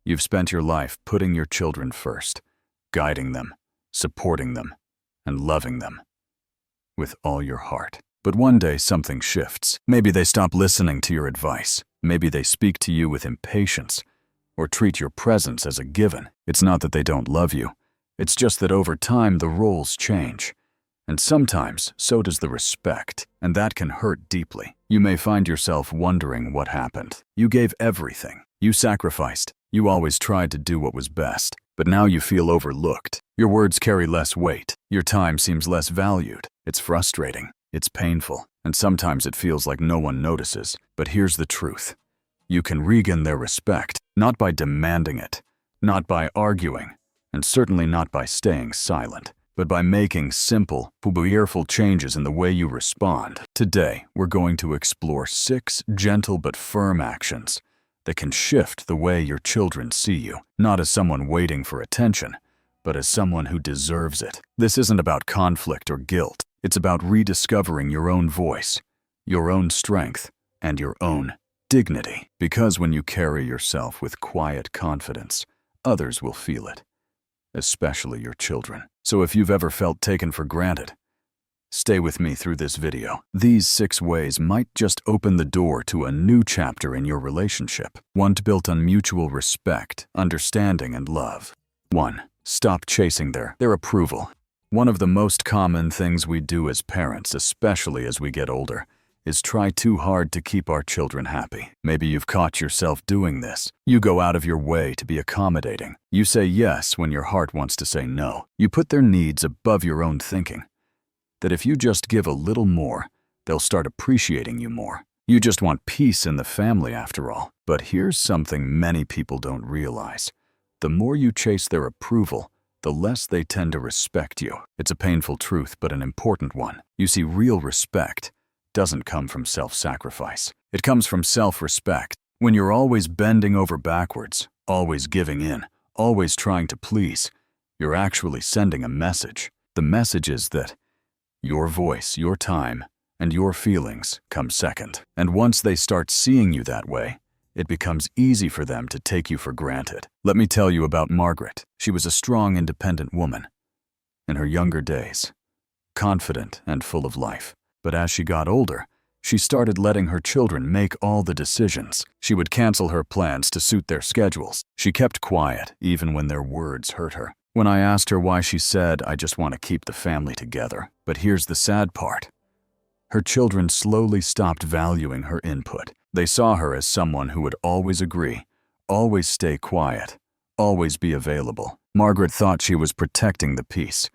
You've spent your life putting your children first, guiding them, supporting them, and loving them with all your heart. But one day something shifts. Maybe they stop listening to your advice. Maybe they speak to you with impatience or treat your presence as a given. It's not that they don't love you. It's just that over time the roles change. And sometimes so does the respect, and that can hurt deeply. You may find yourself wondering what happened. You gave everything. You sacrificed. You always tried to do what was best. But now you feel overlooked. Your words carry less weight. Your time seems less valued. It's frustrating. It's painful. And sometimes it feels like no one notices. But here's the truth. You can regain their respect, not by demanding it, not by arguing, and certainly not by staying silent, but by making simple, powerful changes in the way you respond. Today, we're going to explore 6 gentle but firm actions that can shift the way your children see you, not as someone waiting for attention, but as someone who deserves it. This isn't about conflict or guilt. It's about rediscovering your own voice, your own strength, and your own dignity. Because when you carry yourself with quiet confidence, others will feel it, especially your children. So if you've ever felt taken for granted, stay with me through this video. These 6 ways might just open the door to a new chapter in your relationship, one built on mutual respect, understanding, and love. 1. Stop chasing their approval. One of the most common things we do as parents, especially as we get older, is try too hard to keep our children happy. Maybe you've caught yourself doing this. You go out of your way to be accommodating. You say yes when your heart wants to say no. You put their needs above your own thinking. That if you just give a little more, they'll start appreciating you more. You just want peace in the family after all. But here's something many people don't realize. The more you chase their approval, the less they tend to respect you. It's a painful truth, but an important one. You see, real respect doesn't come from self-sacrifice. It comes from self-respect. When you're always bending over backwards, always giving in, always trying to please, you're actually sending a message. The message is that your voice, your time, and your feelings come second. And once they start seeing you that way, it becomes easy for them to take you for granted. Let me tell you about Margaret. She was a strong, independent woman. In her younger days, confident and full of life. But as she got older, she started letting her children make all the decisions. She would cancel her plans to suit their schedules. She kept quiet, even when their words hurt her. When I asked her why, she said, "I just want to keep the family together." But here's the sad part. Her children slowly stopped valuing her input. They saw her as someone who would always agree, always stay quiet, always be available. Margaret thought she was protecting the peace,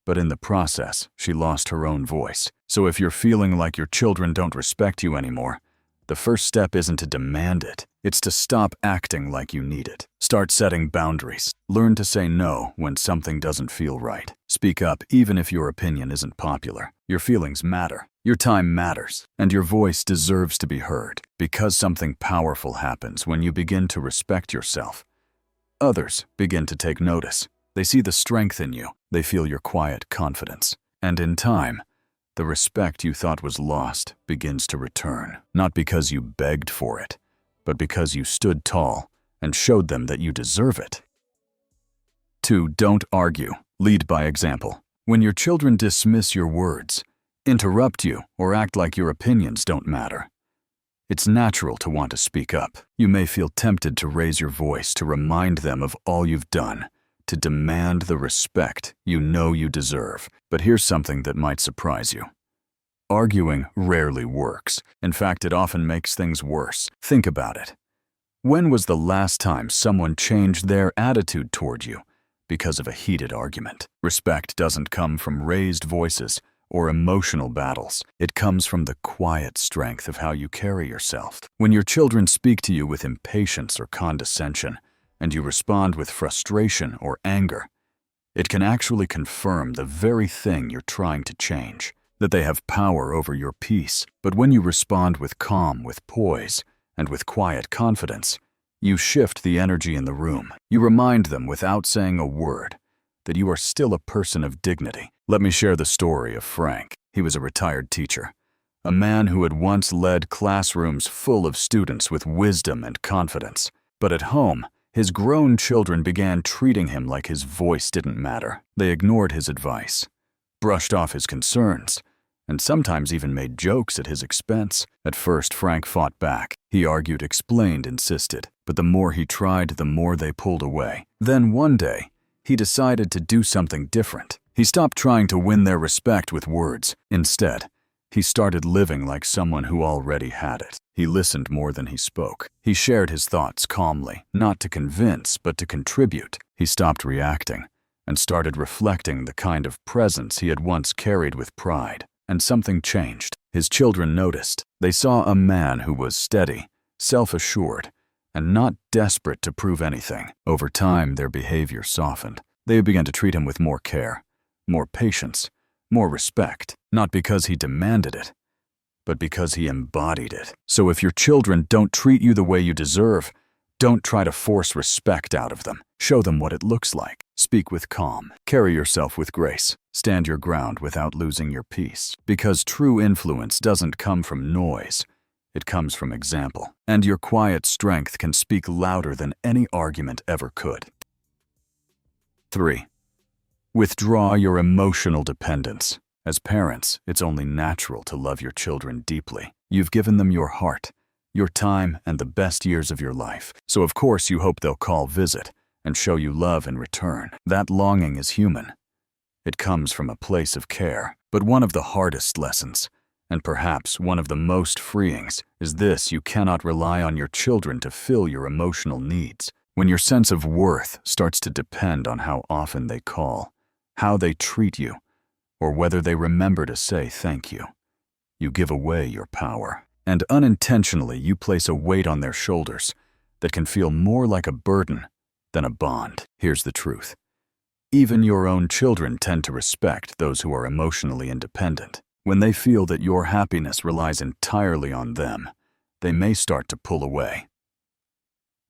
but in the process, she lost her own voice. So if you're feeling like your children don't respect you anymore, the first step isn't to demand it. It's to stop acting like you need it. Start setting boundaries. Learn to say no when something doesn't feel right. Speak up even if your opinion isn't popular. Your feelings matter. Your time matters. And your voice deserves to be heard. Because something powerful happens when you begin to respect yourself. Others begin to take notice. They see the strength in you. They feel your quiet confidence. And in time, the respect you thought was lost begins to return. Not because you begged for it, but because you stood tall and showed them that you deserve it. 2. Don't argue. Lead by example. When your children dismiss your words, interrupt you, or act like your opinions don't matter, it's natural to want to speak up. You may feel tempted to raise your voice to remind them of all you've done, to demand the respect you know you deserve. But here's something that might surprise you. Arguing rarely works. In fact, it often makes things worse. Think about it. When was the last time someone changed their attitude toward you because of a heated argument? Respect doesn't come from raised voices or emotional battles. It comes from the quiet strength of how you carry yourself. When your children speak to you with impatience or condescension, and you respond with frustration or anger, it can actually confirm the very thing you're trying to change, that they have power over your peace. But when you respond with calm, with poise, and with quiet confidence, you shift the energy in the room. You remind them without saying a word that you are still a person of dignity. Let me share the story of Frank. He was a retired teacher, a man who had once led classrooms full of students with wisdom and confidence. But at home, His grown children began treating him like his voice didn't matter. They ignored his advice, brushed off his concerns, and sometimes even made jokes at his expense. At first, Frank fought back. He argued, explained, insisted. But the more he tried, the more they pulled away. Then one day, he decided to do something different. He stopped trying to win their respect with words. Instead, he started living like someone who already had it. He listened more than he spoke. He shared his thoughts calmly, not to convince, but to contribute. He stopped reacting and started reflecting the kind of presence he had once carried with pride. And something changed. His children noticed. They saw a man who was steady, self-assured, and not desperate to prove anything. Over time, their behavior softened. They began to treat him with more care, more patience, more respect, not because he demanded it, but because he embodied it. So if your children don't treat you the way you deserve, don't try to force respect out of them. Show them what it looks like. Speak with calm. Carry yourself with grace. Stand your ground without losing your peace. Because true influence doesn't come from noise. It comes from example. And your quiet strength can speak louder than any argument ever could. 3. Withdraw your emotional dependence. As parents, it's only natural to love your children deeply. You've given them your heart, your time, and the best years of your life. So of course you hope they'll call, visit, and show you love in return. That longing is human. It comes from a place of care. But one of the hardest lessons, and perhaps one of the most freeings, is this: you cannot rely on your children to fill your emotional needs. When your sense of worth starts to depend on how often they call, how they treat you, or whether they remember to say thank you, you give away your power. And unintentionally, you place a weight on their shoulders that can feel more like a burden than a bond. Here's the truth. Even your own children tend to respect those who are emotionally independent. When they feel that your happiness relies entirely on them, they may start to pull away.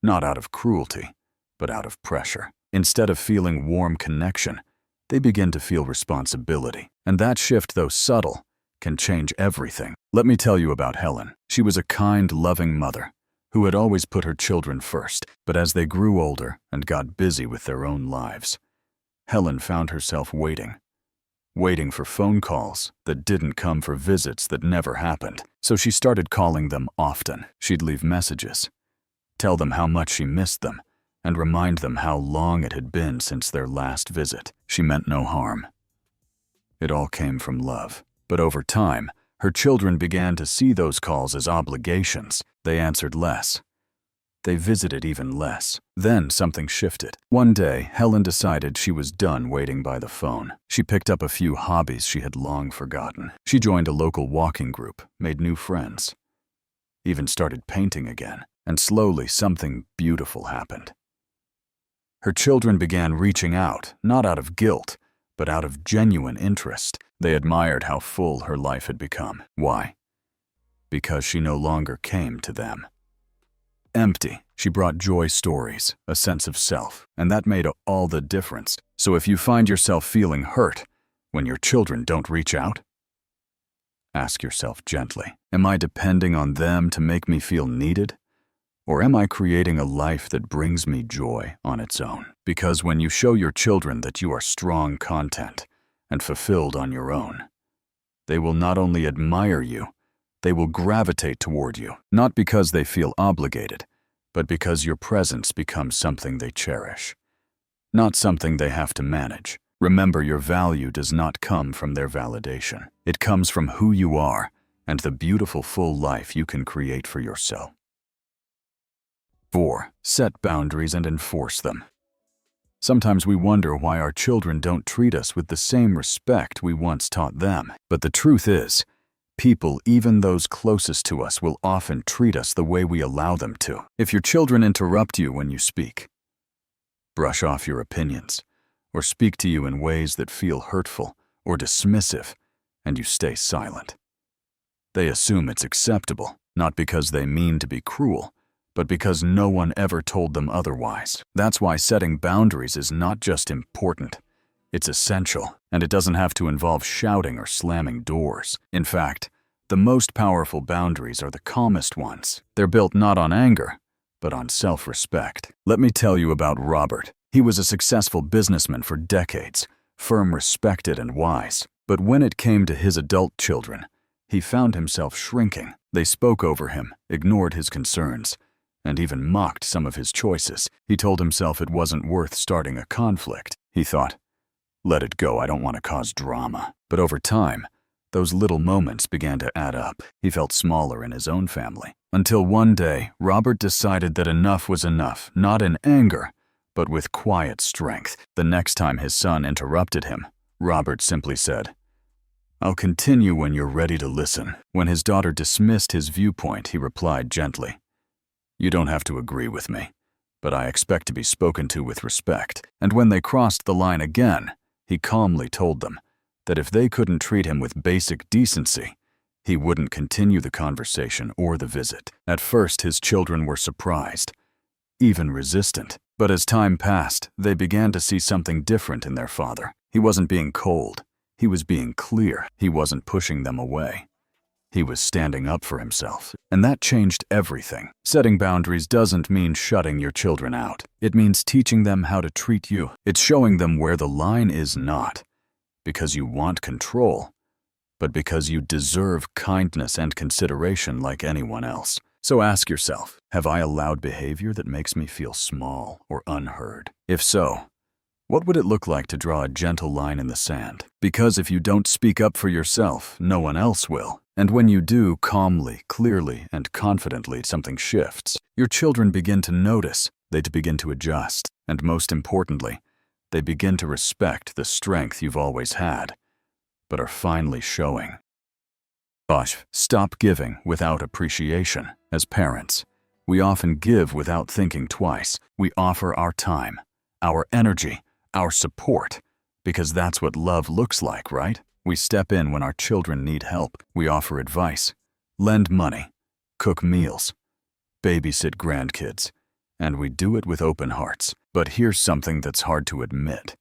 Not out of cruelty, but out of pressure. Instead of feeling warm connection, they begin to feel responsibility. And that shift, though subtle, can change everything. Let me tell you about Helen. She was a kind, loving mother who had always put her children first. But as they grew older and got busy with their own lives, Helen found herself waiting for phone calls that didn't come, for visits that never happened. So she started calling them often. She'd leave messages, tell them how much she missed them, and remind them how long it had been since their last visit. She meant no harm. It all came from love. But over time, her children began to see those calls as obligations. They answered less. They visited even less. Then something shifted. One day, Helen decided she was done waiting by the phone. She picked up a few hobbies she had long forgotten. She joined a local walking group, made new friends, even started painting again. And slowly, something beautiful happened. Her children began reaching out, not out of guilt, but out of genuine interest. They admired how full her life had become. Why? Because she no longer came to them empty. She brought joy stories, a sense of self, and that made all the difference. So if you find yourself feeling hurt when your children don't reach out, ask yourself gently, am I depending on them to make me feel needed? Or am I creating a life that brings me joy on its own? Because when you show your children that you are strong, content, and fulfilled on your own, they will not only admire you, they will gravitate toward you, not because they feel obligated, but because your presence becomes something they cherish, not something they have to manage. Remember, your value does not come from their validation. It comes from who you are and the beautiful, full life you can create for yourself. 4. Set boundaries and enforce them. Sometimes we wonder why our children don't treat us with the same respect we once taught them. But the truth is, people, even those closest to us, will often treat us the way we allow them to. If your children interrupt you when you speak, brush off your opinions, or speak to you in ways that feel hurtful or dismissive, and you stay silent, they assume it's acceptable, not because they mean to be cruel, but because no one ever told them otherwise. That's why setting boundaries is not just important, it's essential, and it doesn't have to involve shouting or slamming doors. In fact, the most powerful boundaries are the calmest ones. They're built not on anger, but on self-respect. Let me tell you about Robert. He was a successful businessman for decades, firm, respected, and wise. But when it came to his adult children, he found himself shrinking. They spoke over him, ignored his concerns, and even mocked some of his choices. He told himself it wasn't worth starting a conflict. He thought, "Let it go, I don't want to cause drama." But over time, those little moments began to add up. He felt smaller in his own family. Until one day, Robert decided that enough was enough, not in anger, but with quiet strength. The next time his son interrupted him, Robert simply said, "I'll continue when you're ready to listen." When his daughter dismissed his viewpoint, he replied gently, "You don't have to agree with me, but I expect to be spoken to with respect." And when they crossed the line again, he calmly told them that if they couldn't treat him with basic decency, he wouldn't continue the conversation or the visit. At first, his children were surprised, even resistant. But as time passed, they began to see something different in their father. He wasn't being cold. He was being clear. He wasn't pushing them away. He was standing up for himself. And that changed everything. Setting boundaries doesn't mean shutting your children out. It means teaching them how to treat you. It's showing them where the line is, not because you want control, but because you deserve kindness and consideration like anyone else. So ask yourself, have I allowed behavior that makes me feel small or unheard? If so, what would it look like to draw a gentle line in the sand? Because if you don't speak up for yourself, no one else will. And when you do, calmly, clearly, and confidently, something shifts. Your children begin to notice, they begin to adjust, and most importantly, they begin to respect the strength you've always had, but are finally showing. Stop giving without appreciation. As parents, we often give without thinking twice. We offer our time, our energy, our support, because that's what love looks like, right? We step in when our children need help. We offer advice, lend money, cook meals, babysit grandkids, and we do it with open hearts. But here's something that's hard to admit.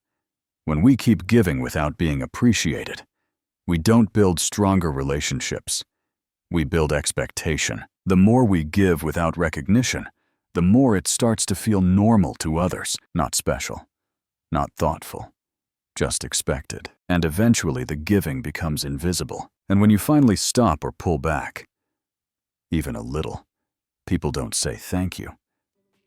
When we keep giving without being appreciated, we don't build stronger relationships. We build expectation. The more we give without recognition, the more it starts to feel normal to others, not special, not thoughtful, just expected. And eventually the giving becomes invisible. And when you finally stop or pull back, even a little, people don't say thank you.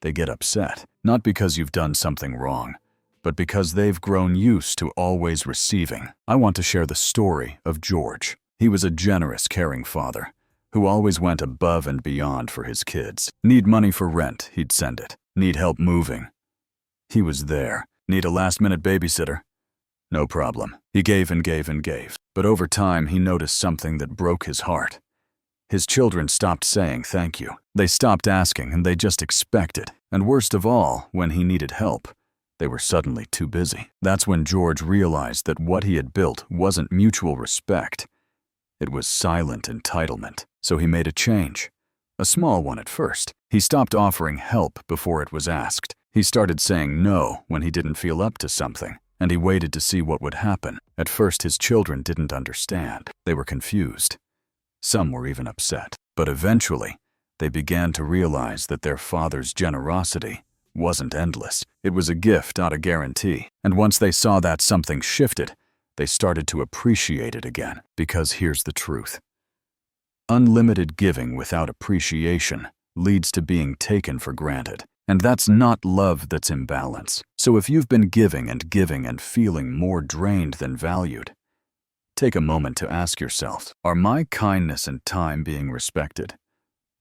They get upset, not because you've done something wrong, but because they've grown used to always receiving. I want to share the story of George. He was a generous, caring father who always went above and beyond for his kids. Need money for rent, he'd send it. Need help moving, he was there. Need a last-minute babysitter? No problem. He gave and gave and gave. But over time, he noticed something that broke his heart. His children stopped saying thank you. They stopped asking, and they just expected. And worst of all, when he needed help, they were suddenly too busy. That's when George realized that what he had built wasn't mutual respect. It was silent entitlement. So he made a change. A small one at first. He stopped offering help before it was asked. He started saying no when he didn't feel up to something, and he waited to see what would happen. At first, his children didn't understand. They were confused. Some were even upset. But eventually, they began to realize that their father's generosity wasn't endless. It was a gift, not a guarantee. And once they saw that something shifted, they started to appreciate it again. Because here's the truth. Unlimited giving without appreciation leads to being taken for granted. And that's not love, that's imbalance. So if you've been giving and feeling more drained than valued, take a moment to ask yourself, are my kindness and time being respected?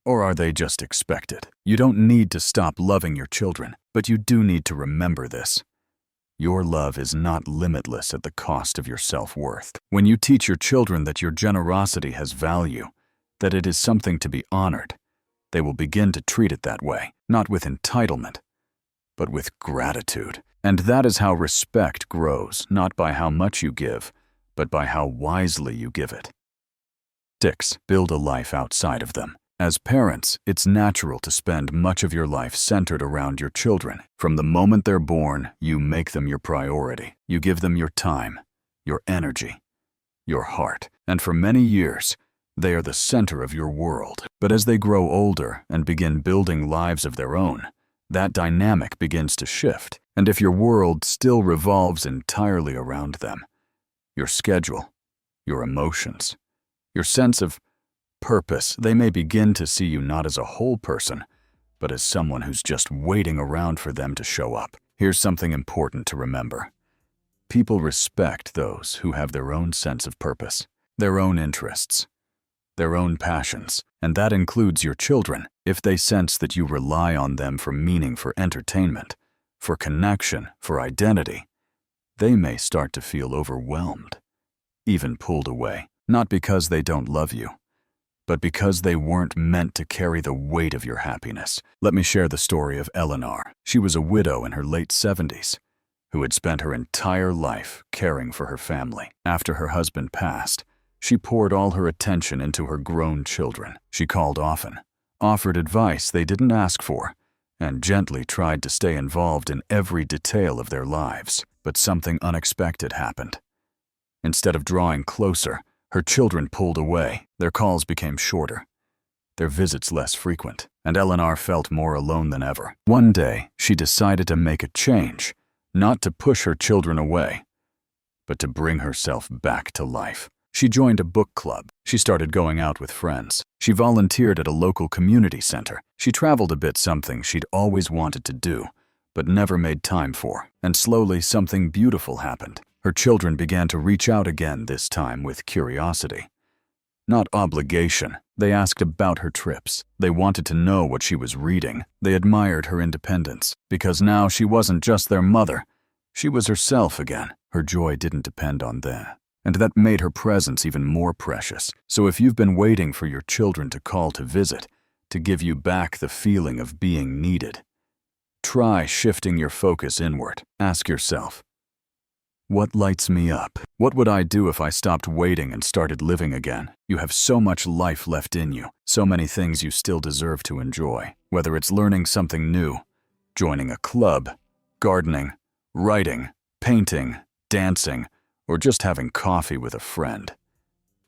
Or are they just expected? You don't need to stop loving your children, but you do need to remember this. Your love is not limitless at the cost of your self-worth. When you teach your children that your generosity has value, that it is something to be honored, they will begin to treat it that way, not with entitlement, but with gratitude. And that is how respect grows, not by how much you give, but by how wisely you give it. 6. Build a life outside of them. As parents, it's natural to spend much of your life centered around your children. From the moment they're born, you make them your priority. You give them your time, your energy, your heart. And for many years, They are the center of your world. But as they grow older and begin building lives of their own, that dynamic begins to shift. And if your world still revolves entirely around them, your schedule, your emotions, your sense of purpose, they may begin to see you not as a whole person, but as someone who's just waiting around for them to show up. Here's something important to remember. People respect those who have their own sense of purpose, their own interests, their own passions, and that includes your children. If they sense that you rely on them for meaning, for entertainment, for connection, for identity, they may start to feel overwhelmed, even pulled away, not because they don't love you, but because they weren't meant to carry the weight of your happiness. Let me share the story of Eleanor. She was a widow in her late 70s who had spent her entire life caring for her family. After her husband passed, she poured all her attention into her grown children. She called often, offered advice they didn't ask for, and gently tried to stay involved in every detail of their lives. But something unexpected happened. Instead of drawing closer, her children pulled away. Their calls became shorter, their visits less frequent, and Eleanor felt more alone than ever. One day, she decided to make a change, not to push her children away, but to bring herself back to life. She joined a book club. She started going out with friends. She volunteered at a local community center. She traveled a bit, something she'd always wanted to do, but never made time for. And slowly, something beautiful happened. Her children began to reach out again, this time with curiosity. Not obligation. They asked about her trips. They wanted to know what she was reading. They admired her independence, because now she wasn't just their mother. She was herself again. Her joy didn't depend on them. And that made her presence even more precious. So if you've been waiting for your children to call to visit, to give you back the feeling of being needed, try shifting your focus inward. Ask yourself, what lights me up? What would I do if I stopped waiting and started living again? You have so much life left in you, so many things you still deserve to enjoy. Whether it's learning something new, joining a club, gardening, writing, painting, dancing, or just having coffee with a friend.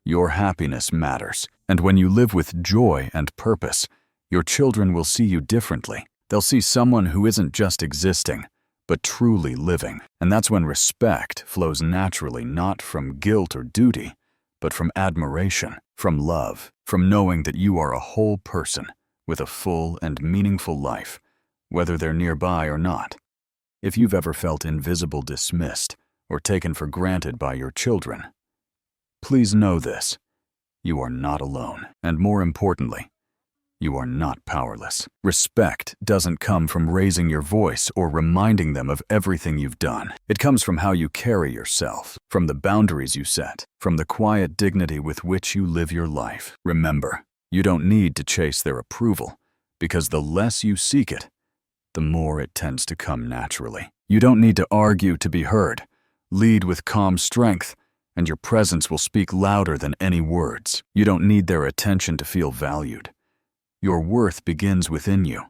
Your happiness matters, and when you live with joy and purpose, your children will see you differently. They'll see someone who isn't just existing, but truly living. And that's when respect flows naturally, not from guilt or duty, but from admiration, from love, from knowing that you are a whole person with a full and meaningful life, whether they're nearby or not. If you've ever felt invisible, dismissed, or taken for granted by your children, please know this: you are not alone, and more importantly, you are not powerless. Respect doesn't come from raising your voice or reminding them of everything you've done. It comes from how you carry yourself, from the boundaries you set, from the quiet dignity with which you live your life. Remember, you don't need to chase their approval, because the less you seek it, the more it tends to come naturally. You don't need to argue to be heard. Lead with calm strength, and your presence will speak louder than any words. You don't need their attention to feel valued. Your worth begins within you,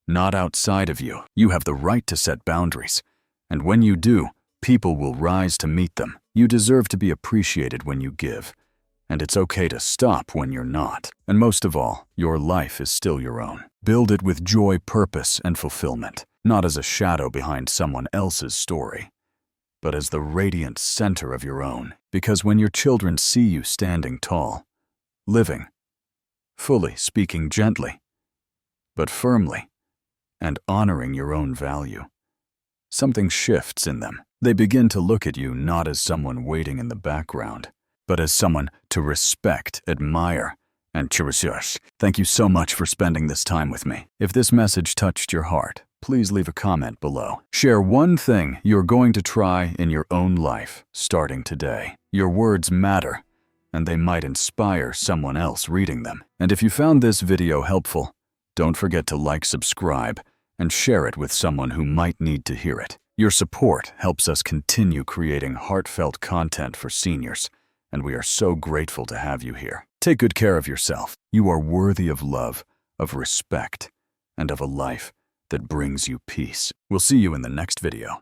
not outside of you. You have the right to set boundaries, and when you do, people will rise to meet them. You deserve to be appreciated when you give, and it's okay to stop when you're not. And most of all, your life is still your own. Build it with joy, purpose, and fulfillment, not as a shadow behind someone else's story, but as the radiant center of your own. Because when your children see you standing tall, living, fully, speaking gently, but firmly, and honoring your own value, something shifts in them. They begin to look at you not as someone waiting in the background, but as someone to respect, admire, and cherish. Thank you so much for spending this time with me. If this message touched your heart, please leave a comment below. Share one thing you're going to try in your own life starting today. Your words matter, and they might inspire someone else reading them. And if you found this video helpful, don't forget to like, subscribe, and share it with someone who might need to hear it. Your support helps us continue creating heartfelt content for seniors, and we are so grateful to have you here. Take good care of yourself. You are worthy of love, of respect, and of a life that brings you peace. We'll see you in the next video.